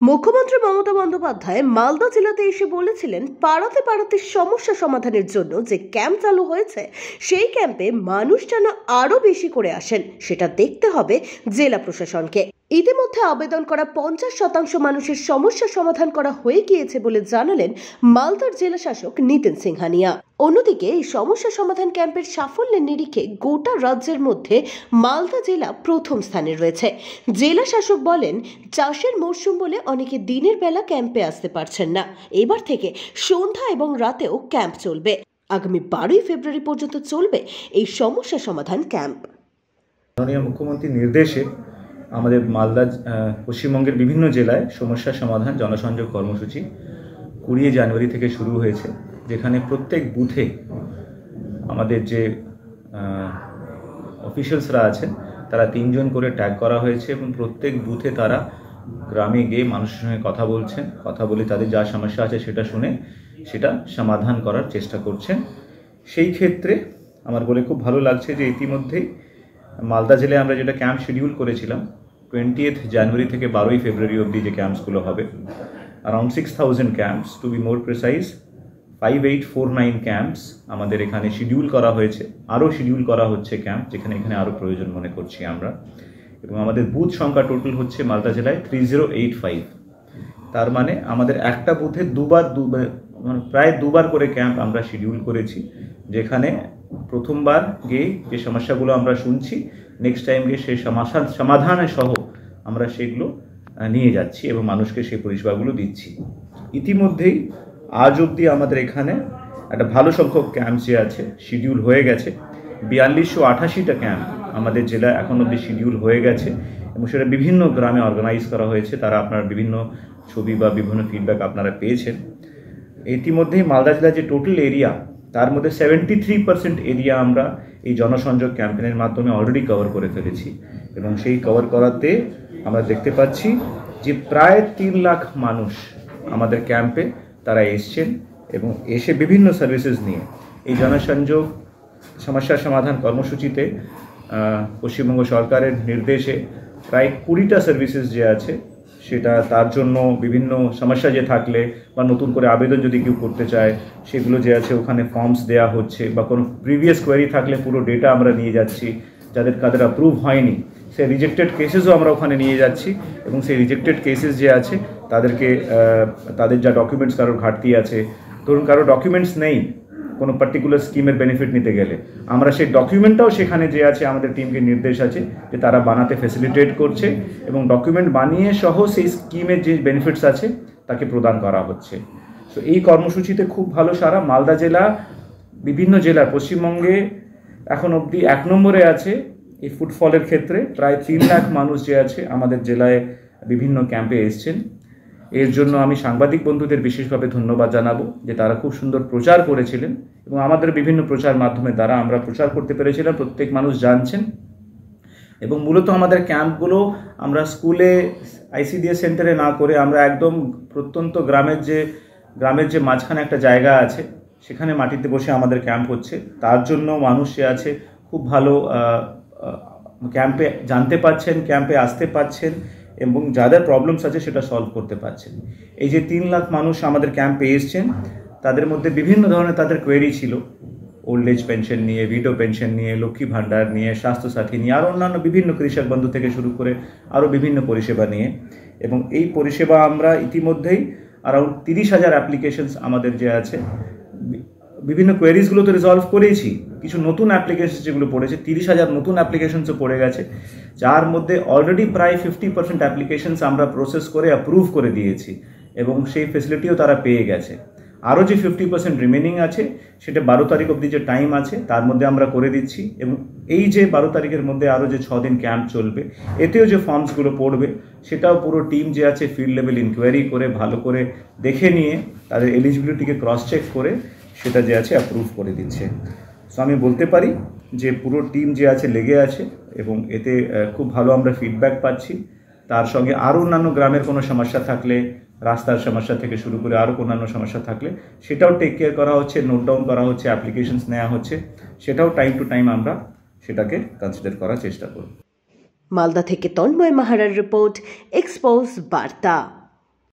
মুখ্যমন্ত্রী মমতা বন্দ্যোপাধ্যায় মালদা জেলাতে এসে বলেছিলেন, পাড়াতে পাড়াতে সমস্যা সমাধানের জন্য যে ক্যাম্প চালু হয়েছে সেই ক্যাম্পে মানুষ যেন আরো বেশি করে আসেন সেটা দেখতে হবে জেলা প্রশাসনকে। ইতিমধ্যে আবেদন করা 50% মানুষের সমস্যা সমাধান করা হয়ে গিয়েছে বলে জানালেন মালদার জেলা শাসক নিতিন সিংহানিয়া। অন্যদিকে এই সমস্যা সমাধান ক্যাম্পের সাফল্যের নিরিখে গোটা রাজ্যের মধ্যে মালদা জেলা প্রথম স্থানে রয়েছে। জেলা শাসক বলেন, চাষের মরশুম বলে অনেকে দিনের বেলা ক্যাম্পে আসতে পারছেন না, এবার থেকে সন্ধ্যা এবং রাতেও ক্যাম্প চলবে। আগামী 12 ফেব্রুয়ারি পর্যন্ত চলবে এই সমস্যা সমাধান ক্যাম্প। মাননীয় মুখ্যমন্ত্রীর নির্দেশে আমাদের মালদা পশ্চিমবঙ্গের বিভিন্ন জেলায় সমস্যা সমাধান জনসংযোগ কর্মসূচি 20 জানুয়ারি থেকে শুরু হয়েছে, যেখানে প্রত্যেক বুথে আমাদের যে অফিসিয়ালসরা আছেন তারা 3 জন করে ট্যাগ করা হয়েছে এবং প্রত্যেক বুথে তারা গ্রামে গিয়ে মানুষের সঙ্গে কথা বলছেন, কথা বলে তাদের যা সমস্যা আছে সেটা শুনে সেটা সমাধান করার চেষ্টা করছেন। সেই ক্ষেত্রে আমার বলে খুব ভালো লাগছে যে ইতিমধ্যেই মালদা জেলায় আমরা যেটা ক্যাম্প শিডিউল করেছিলাম 20th জানুয়ারি থেকে 12 ফেব্রুয়ারি অবধি যে ক্যাম্পসগুলো হবে, around 6000 camps, to be more precise 5849 camps আমাদের এখানে শিডিউল করা হয়েছে। আরও শিডিউল করা হচ্ছে ক্যাম্প, যেখানে এখানে আরও প্রয়োজন মনে করছি আমরা। এবং আমাদের বুথ সংখ্যা টোটাল হচ্ছে মালদা জেলায় 3085। তার মানে আমাদের একটা বুথে প্রায় দুবার করে ক্যাম্প আমরা শিডিউল করেছি, যেখানে প্রথমবার গিয়ে যে সমস্যাগুলো আমরা শুনছি, নেক্সট টাইম গিয়ে সেই সমাধানের সহ আমরা সেগুলো নিয়ে যাচ্ছি এবং মানুষকে সেই পরিষেবাগুলো দিচ্ছি। ইতিমধ্যেই আজ অবধি আমাদের এখানে একটা ভালো সংখ্যক ক্যাম্প যে আছে শিডিউল হয়ে গেছে। 4288টা ক্যাম্প আমাদের জেলায় এখন অবধি শিডিউল হয়ে গেছে এবং সেটা বিভিন্ন গ্রামে অর্গানাইজ করা হয়েছে। তারা আপনার বিভিন্ন ছবি বা বিভিন্ন ফিডব্যাক আপনারা পেয়েছেন। ইতিমধ্যেই মালদা জেলার যে টোটাল এরিয়া, তার মধ্যে 73% এরিয়া আমরা এই জনসংযোগ ক্যাম্পেইনের মাধ্যমে অলরেডি কভার করে ফেলেছি এবং সেই কভার করাতে আমরা দেখতে পাচ্ছি যে প্রায় 3 লাখ মানুষ আমাদের ক্যাম্পে তারা এসছেন এবং এসে বিভিন্ন সার্ভিসেস নিয়ে এই জনসংযোগ সমস্যা সমাধান কর্মসূচিতে পশ্চিমবঙ্গ সরকারের নির্দেশে প্রায় 20টা সার্ভিসেস যে আছে সেটা তার জন্য বিভিন্ন সমস্যা যে থাকলে বা নতুন করে আবেদন যদি কেউ করতে চায় সেগুলো যে আছে ওখানে ফর্মস দেওয়া হচ্ছে, বা কোনো প্রিভিয়াস কোয়েরি থাকলে পুরো ডেটা আমরা নিয়ে যাচ্ছি। কাদের অ্যাপ্রুভ হয়নি সেই রিজেক্টেড কেসেসও আমরা ওখানে নিয়ে যাচ্ছি এবং সেই রিজেক্টেড কেসেস যে আছে তাদেরকে তাদের যা ডকুমেন্টস কারোর ঘাটতি আছে, ধরুন কারো ডকুমেন্টস নেই কোনো পার্টিকুলার স্কিমের বেনিফিট নিতে গেলে, আমরা সেই ডকুমেন্টটাও সেখানে যে আছে আমাদের টিমকে নির্দেশ আছে যে তারা বানাতে ফ্যাসিলিটেট করছে এবং ডকুমেন্ট বানিয়ে সহ সেই স্কিমের যে বেনিফিটস আছে তাকে প্রদান করা হচ্ছে। তো এই কর্মসূচিতে খুব ভালো সারা। মালদা জেলা বিভিন্ন জেলার পশ্চিমবঙ্গে এখন অবধি 1 নম্বরে আছে এই ফুটফলের ক্ষেত্রে। প্রায় 3 লাখ মানুষ যে আছে আমাদের জেলায় বিভিন্ন ক্যাম্পে এসছেন। এর জন্য আমি সাংবাদিক বন্ধুদের বিশেষভাবে ধন্যবাদ জানাবো যে তারা খুব সুন্দর প্রচার করেছিলেন এবং আমাদের বিভিন্ন প্রচার মাধ্যমে দ্বারা আমরা প্রচার করতে পেরেছিলাম, প্রত্যেক মানুষ জানছেন। এবং মূলত আমাদের ক্যাম্পগুলো আমরা স্কুলে আইসিডিএস সেন্টারে না করে আমরা একদম প্রত্যন্ত গ্রামের যে মাঝখানে একটা জায়গা আছে সেখানে মাটিতে বসে আমাদের ক্যাম্প হচ্ছে। তার জন্য মানুষ যে আছে খুব ভালো ক্যাম্পে জানতে পারছেন, ক্যাম্পে আসতে পারছেন এবং যাদের প্রবলেমস আছে সেটা সলভ করতে পারছেন। এই যে 3 লাখ মানুষ আমাদের ক্যাম্পে এসছেন, তাদের মধ্যে বিভিন্ন ধরনের তাদের কোয়েরি ছিল, ওল্ড এজ পেনশন নিয়ে, ভিডো পেনশন নিয়ে, লক্ষ্মী ভাণ্ডার নিয়ে, স্বাস্থ্যসাথী নিয়ে, আর অন্যান্য বিভিন্ন কৃষক বন্ধু থেকে শুরু করে আরও বিভিন্ন পরিষেবা নিয়ে। এবং এই পরিষেবা আমরা ইতিমধ্যেই অ্যারাউন্ড 30,000 অ্যাপ্লিকেশনস আমাদের যে আছে বিভিন্ন কোয়েরিজগুলো তো রিজলভ করেছি, কিছু নতুন অ্যাপ্লিকেশন যেগুলো পড়েছে 30,000 নতুন অ্যাপ্লিকেশনসও পড়ে গেছে, যার মধ্যে অলরেডি প্রায় 50% অ্যাপ্লিকেশনস আমরা প্রসেস করে অ্যাপ্রুভ করে দিয়েছি এবং সেই ফেসিলিটিও তারা পেয়ে গেছে। আরও যে 50% রিমেনিং আছে সেটা 12 তারিখ অবধি যে টাইম আছে তার মধ্যে আমরা করে দিচ্ছি এবং এই যে 12 তারিখের মধ্যে আরও যে 6 দিন ক্যাম্প চলবে, এতেও যে ফর্মসগুলো পড়বে সেটাও পুরো টিম যে আছে ফিল্ড লেভেল ইনকোয়ারি করে ভালো করে দেখে নিয়ে তাদের এলিজিবিলিটিকে ক্রস চেক করে সেটা যে আছে অ্যাপ্রুভ করে দিচ্ছে। সো আমি বলতে পারি যে পুরো টিম যে আছে লেগে আছে এবং এতে খুব ভালো আমরা ফিডব্যাক পাচ্ছি। তার সঙ্গে আরও অন্যান্য গ্রামের কোনো সমস্যা থাকলে, রাস্তার সমস্যা থেকে শুরু করে আরও অন্যান্য সমস্যা থাকলে সেটাও টেক কেয়ার করা হচ্ছে, নোট ডাউন করা হচ্ছে, অ্যাপ্লিকেশনস নেওয়া হচ্ছে, সেটাও টাইম টু টাইম আমরা সেটাকে কনসিডার করার চেষ্টা করব। মালদা থেকে তন্ময় মাহারার রিপোর্ট, এক্সপোজ বার্তা।